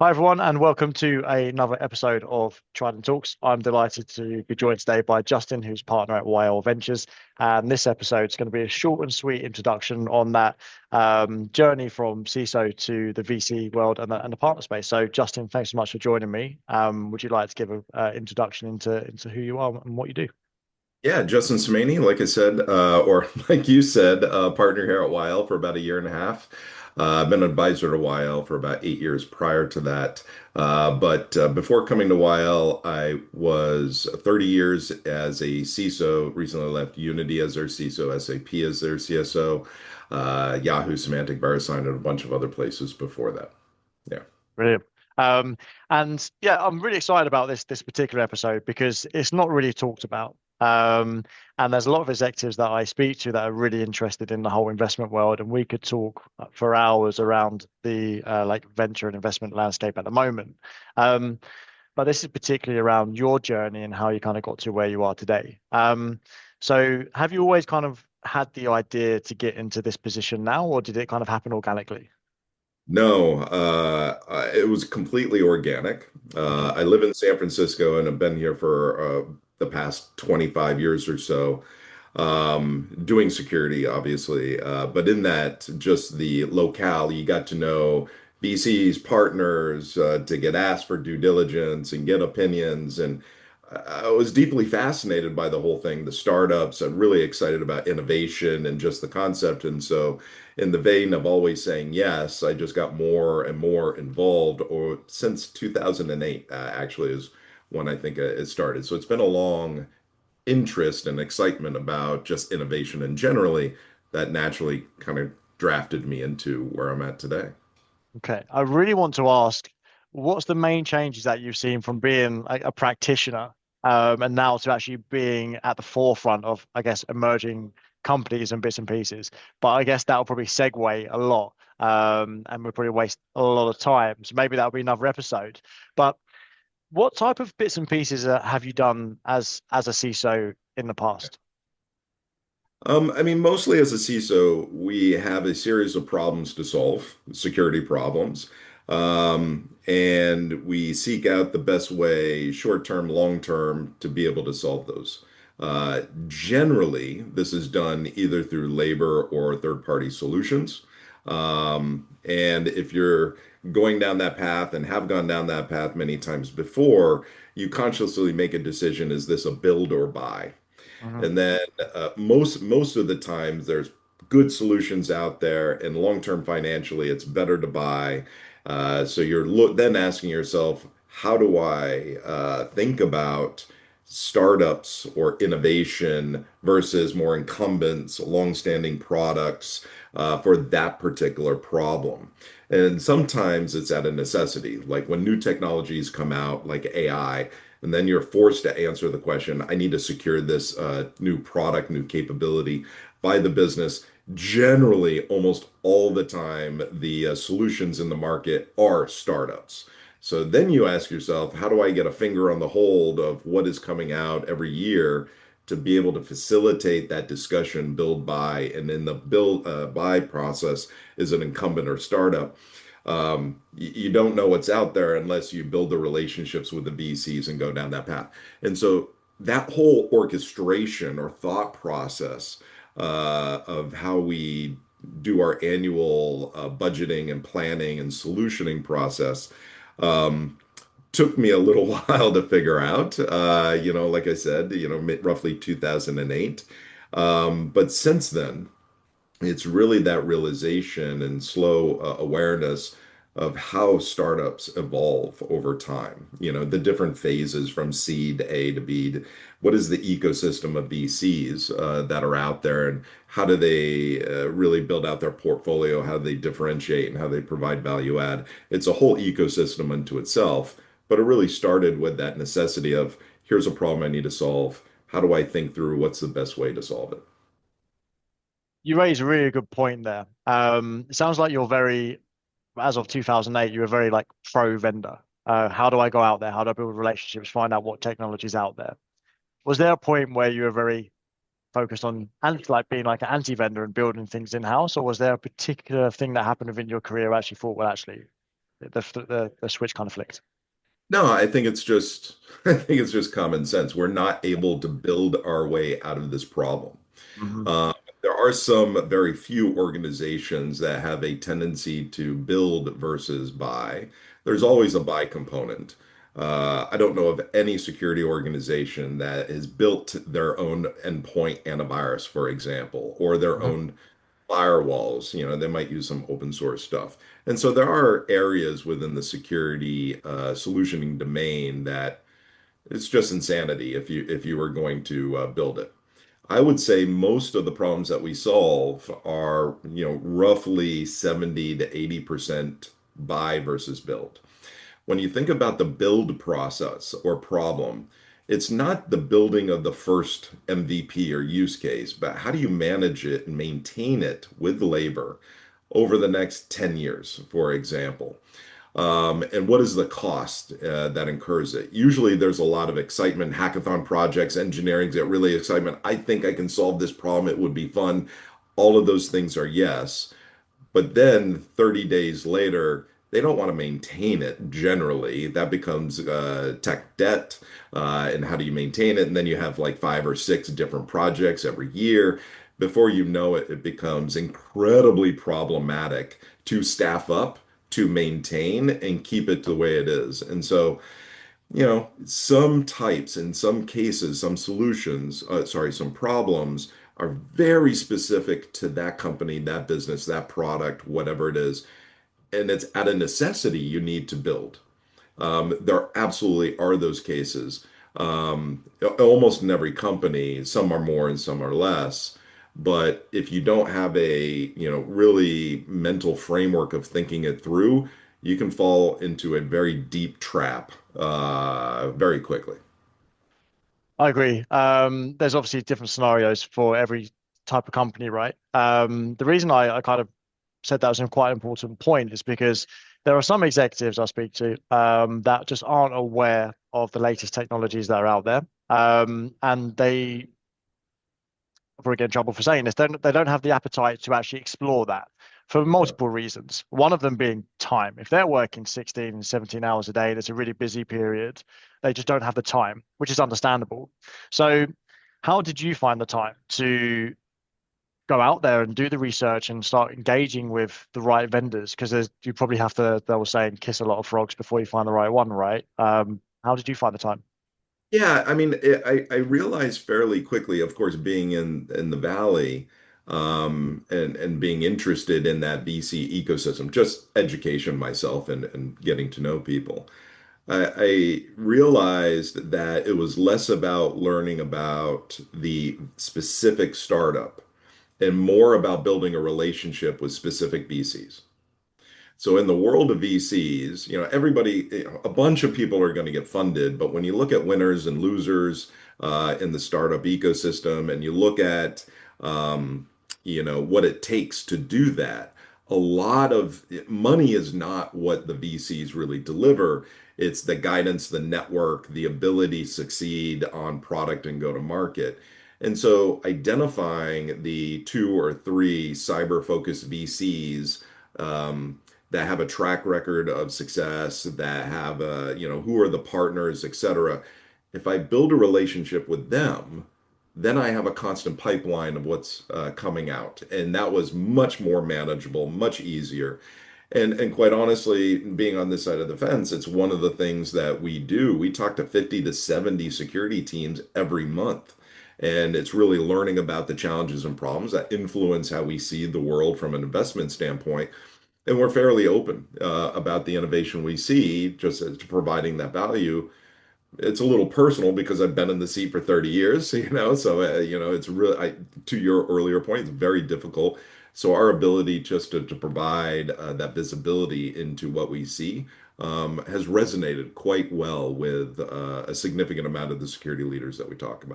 Hi, everyone, and welcome to another episode of Trident Talks. I'm delighted to be joined today by Justin, who's partner at YL Ventures. And this episode is going to be a short and sweet introduction on that journey from CISO to the VC world and the partner space. So, Justin, thanks so much for joining me. Would you like to give an introduction into who you are and what you do? Yeah, Justin Somaini, like I said, or like you said, partner here at YL for about a year and a half. I've been an advisor to YL for about 8 years prior to that. But before coming to YL, I was 30 years as a CISO, recently left Unity as their CISO, SAP as their CSO, Yahoo, Semantic, VeriSign, and a bunch of other places before that. Yeah. Brilliant. Um, and yeah, I'm really excited about this particular episode because it's not really talked about. And there's a lot of executives that I speak to that are really interested in the whole investment world, and we could talk for hours around the like venture and investment landscape at the moment. Um, but this is particularly around your journey and how you kind of got to where you are today. So have you always kind of had the idea to get into this position now, or did it kind of happen organically? No, it was completely organic. Okay. I live in San Francisco and have been here for the past 25 years or so, doing security, obviously. But in that, just the locale, you got to know VCs, partners, to get asked for due diligence and get opinions. And I was deeply fascinated by the whole thing, the startups. I'm really excited about innovation and just the concept. And so, in the vein of always saying yes, I just got more and more involved, or since 2008, actually, is when I think it started. So, it's been a long interest and excitement about just innovation and generally that naturally kind of drafted me into where I'm at today. Okay. I really want to ask, what's the main changes that you've seen from being a practitioner and now to actually being at the forefront of, I guess, emerging companies and bits and pieces? But I guess that'll probably segue a lot and we'll probably waste a lot of time. So maybe that'll be another episode. But what type of bits and pieces have you done as a CISO in the past? I mean, mostly as a CISO, we have a series of problems to solve, security problems, and we seek out the best way, short term, long term, to be able to solve those. Generally, this is done either through labor or third party solutions. And if you're going down that path and have gone down that path many times before, you consciously make a decision, is this a build or buy? Mhm. And then most of the times there's good solutions out there, and long term financially, it's better to buy. So you're then asking yourself, how do I think about startups or innovation versus more incumbents, long-standing products for that particular problem? And sometimes it's at a necessity, like when new technologies come out, like AI, and then you're forced to answer the question, I need to secure this new product, new capability by the business. Generally, almost all the time, the solutions in the market are startups. So then you ask yourself, how do I get a finger on the hold of what is coming out every year to be able to facilitate that discussion, build, buy, and in the build, buy process is an incumbent or startup. You don't know what's out there unless you build the relationships with the VCs and go down that path. And so that whole orchestration or thought process of how we do our annual budgeting and planning and solutioning process um, took me a little while to figure out. Like I said, roughly 2008. But since then, it's really that realization and slow awareness of how startups evolve over time. The different phases from seed A to B. What is the ecosystem of VCs that are out there, and how do they really build out their portfolio? How do they differentiate and how they provide value add? It's a whole ecosystem unto itself, but it really started with that necessity of here's a problem I need to solve. How do I think through what's the best way to solve it? You raise a really good point there. It sounds like you're very, as of 2008, you were very like pro vendor. How do I go out there? How do I build relationships? Find out what technology's out there. Was there a point where you were very focused on and like being like an anti-vendor and building things in-house, or was there a particular thing that happened within your career where you actually thought, well, actually, the switch kind of flicked. No, I think it's just I think it's just common sense. We're not able to build our way out of this problem. Hmm. Uh, there are some very few organizations that have a tendency to build versus buy. There's always a buy component. I don't know of any security organization that has built their own endpoint antivirus, for example, or their Hmm. own firewalls. They might use some open source stuff. And so there are areas within the security solutioning domain that it's just insanity if you were going to build it. I would say most of the problems that we solve are, roughly 70 to 80% buy versus build. When you think about the build process or problem, it's not the building of the first MVP or use case, but how do you manage it and maintain it with labor over the next 10 years, for example? And what is the cost that incurs it? Usually there's a lot of excitement, hackathon projects, engineering get really excitement. I think I can solve this problem. It would be fun. All of those things are yes. But then 30 days later, they don't want to maintain it generally. That becomes tech debt. And how do you maintain it? And then you have like 5 or 6 different projects every year. Before you know it, it becomes incredibly problematic to staff up, to maintain, and keep it the way it is. And so, some types, in some cases, some solutions, some problems are very specific to that company, that business, that product, whatever it is. And it's at a necessity you need to build. There absolutely are those cases. Almost in every company, some are more and some are less. But if you don't have a, really mental framework of thinking it through, you can fall into a very deep trap very quickly. I agree. There's obviously different scenarios for every type of company, right? The reason I kind of said that was a quite important point is because there are some executives I speak to that just aren't aware of the latest technologies that are out there. And they probably get in trouble for saying this. They don't have the appetite to actually explore that for Yeah. multiple reasons. One of them being time. If they're working 16, 17 hours a day, that's a really busy period. They just don't have the time, which is understandable. So, how did you find the time to go out there and do the research and start engaging with the right vendors? Because you probably have to, they were saying, kiss a lot of frogs before you find the right one, right? How did you find the time? Yeah, I mean, I realized fairly quickly, of course, being in the Valley, and being interested in that VC ecosystem, just education myself and getting to know people. I realized that it was less about learning about the specific startup and more about building a relationship with specific VCs. So in the world of VCs, everybody, a bunch of people are going to get funded, but when you look at winners and losers in the startup ecosystem, and you look at, what it takes to do that, a lot of money is not what the VCs really deliver. It's the guidance, the network, the ability to succeed on product and go to market. And so identifying the 2 or 3 cyber-focused VCs, that have a track record of success, that have who are the partners, et cetera. If I build a relationship with them, then I have a constant pipeline of what's coming out. And that was much more manageable, much easier. And quite honestly, being on this side of the fence, it's one of the things that we do. We talk to 50 to 70 security teams every month. And it's really learning about the challenges and problems that influence how we see the world from an investment standpoint. And we're fairly open about the innovation we see, just as to providing that value. It's a little personal because I've been in the seat for 30 years, so it's really, to your earlier point, it's very difficult. So our ability just to provide that visibility into what we see has resonated quite well with a significant amount of the security leaders that we talk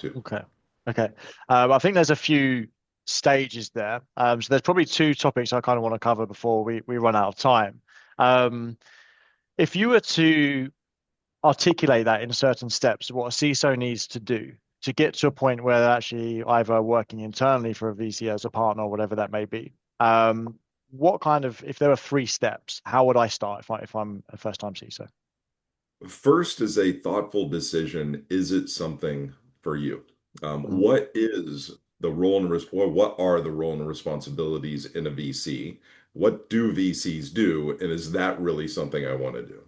to. Okay. Okay. I think there's a few stages there. So there's probably two topics I kind of want to cover before we run out of time. Um, if you were to articulate that in certain steps, what a CISO needs to do to get to a point where they're actually either working internally for a VC as a partner or whatever that may be, what kind of, if there were 3 steps, how would I start if I'm a first time CISO? First is a thoughtful decision. Is it something for you? Mhm. What is the role and or what are the role and responsibilities in a VC? What do VCs do? And is that really something I want to do?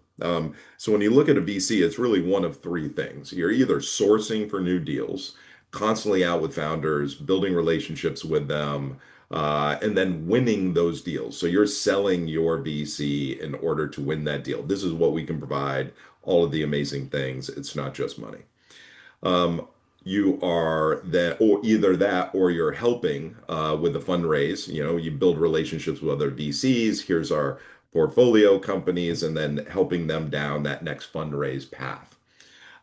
So when you look at a VC, it's really one of three things. You're either sourcing for new deals, constantly out with founders, building relationships with them, and then winning those deals. So you're selling your VC in order to win that deal. This is what we can provide, all of the amazing things. It's not just money. Um, you are that, or either that, or you're helping with the fundraise. You know, you build relationships with other VCs. Here's our portfolio companies, and then helping them down that next fundraise path.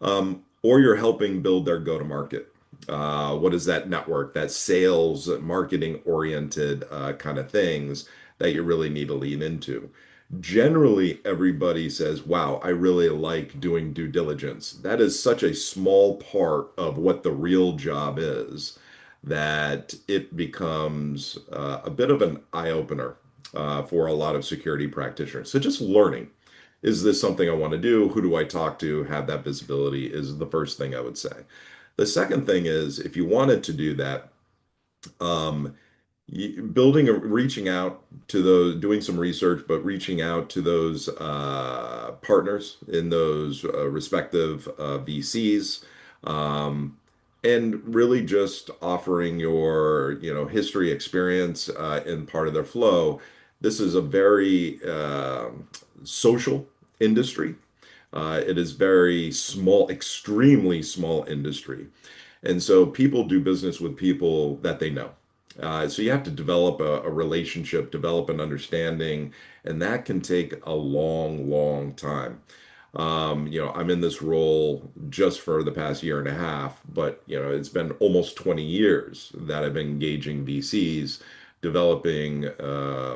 Or you're helping build their go-to-market. What is that network, that sales, marketing oriented kind of things that you really need to lean into? Generally, everybody says, wow, I really like doing due diligence. That is such a small part of what the real job is that it becomes a bit of an eye opener for a lot of security practitioners. So just learning. Is this something I want to do? Who do I talk to? Have that visibility is the first thing I would say. The second thing is if you wanted to do that, um, reaching out to those, doing some research, but reaching out to those partners in those respective VCs, um, and really just offering your, history, experience in part of their flow. This is a very social industry. It is very small, extremely small industry. And so people do business with people that they know. So you have to develop a relationship, develop an understanding, and that can take a long, long time. I'm in this role just for the past year and a half, but it's been almost 20 years that I've been engaging VCs, developing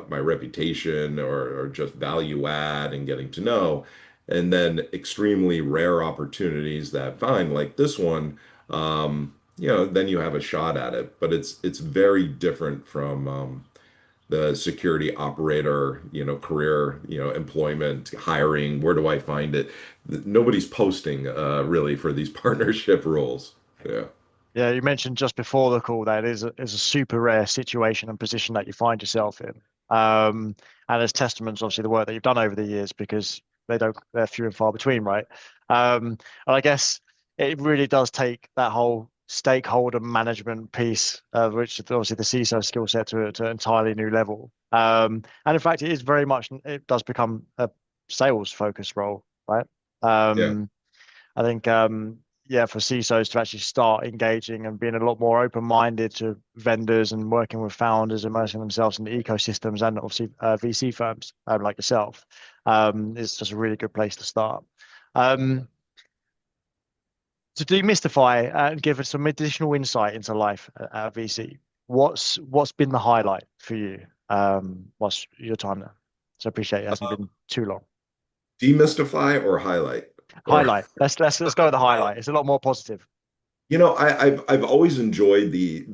my reputation or just value add and getting to know, and then extremely rare opportunities that find like this one. Then you have a shot at it. But it's very different from the security operator, career, employment, hiring. Where do I find it? Nobody's posting really for these partnership roles. Yeah. Yeah, you mentioned just before the call that is a super rare situation and position that you find yourself in. And there's testaments, obviously, the work that you've done over the years because they're few and far between, right? And I guess it really does take that whole stakeholder management piece, which is obviously the CISO skill set to an entirely new level. And in fact, it does become a sales focused role, right? Yeah. Um, I think, yeah, for CISOs to actually start engaging and being a lot more open-minded to vendors and working with founders, immersing themselves in the ecosystems and obviously VC firms like yourself, is just a really good place to start. Um, to demystify and give us some additional insight into life at VC, what's been the highlight for you? What's your time there? So I appreciate it hasn't been too long. Demystify or highlight or Highlight. Let's go with the highlight. It's a lot more positive. I've always enjoyed the,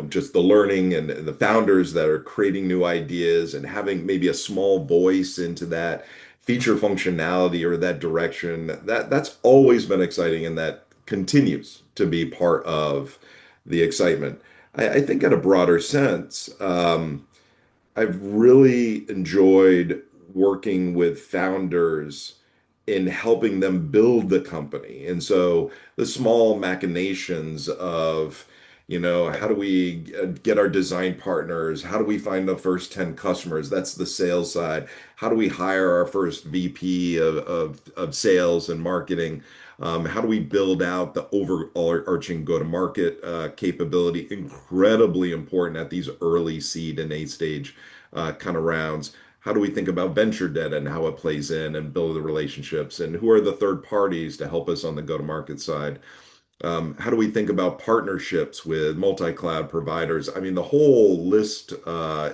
just the learning and the founders that are creating new ideas and having maybe a small voice into that feature functionality or that direction. That's always been exciting and that continues to be part of the excitement. I think in a broader sense, I've really enjoyed working with founders in helping them build the company. And so the small machinations of, how do we get our design partners? How do we find the first 10 customers? That's the sales side. How do we hire our first VP of sales and marketing? How do we build out the overarching go-to-market capability? Incredibly important at these early seed and A stage kind of rounds. How do we think about venture debt and how it plays in and build the relationships? And who are the third parties to help us on the go-to-market side? How do we think about partnerships with multi-cloud providers? I mean, the whole list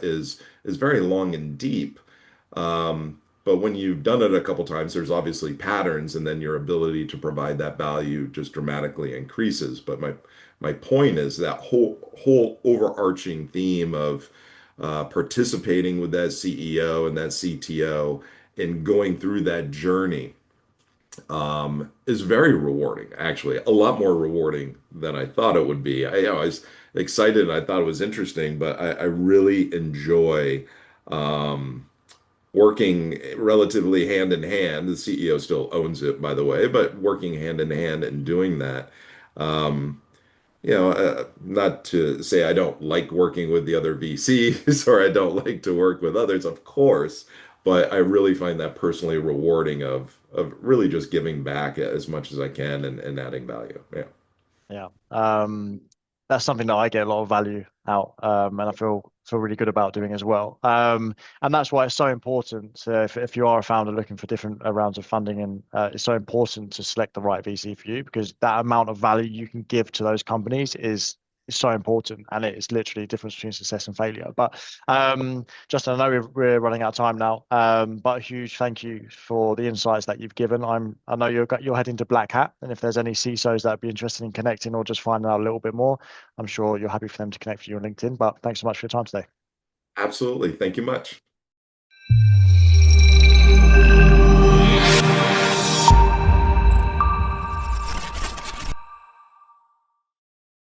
is very long and deep. But when you've done it a couple times, there's obviously patterns, and then your ability to provide that value just dramatically increases. But my point is that whole overarching theme of participating with that CEO and that CTO and going through that journey is very rewarding, actually, a lot more rewarding than I thought it would be. I was excited and I thought it was interesting, but I really enjoy um, working relatively hand in hand. The CEO still owns it, by the way, but working hand in hand and doing that. Um, not to say I don't like working with the other VCs or I don't like to work with others, of course, but I really find that personally rewarding of really just giving back as much as I can and adding value. Yeah. Yeah. That's something that I get a lot of value out, and I feel really good about doing as well. And that's why it's so important if you are a founder looking for different rounds of funding, and it's so important to select the right VC for you because that amount of value you can give to those companies is so important, and it's literally the difference between success and failure. But Justin, I know we're running out of time now, but a huge thank you for the insights that you've given. I know you're heading to Black Hat, and if there's any CISOs that would be interested in connecting or just finding out a little bit more, I'm sure you're happy for them to connect with you on LinkedIn. But thanks so much for your time today. Absolutely. Thank you much.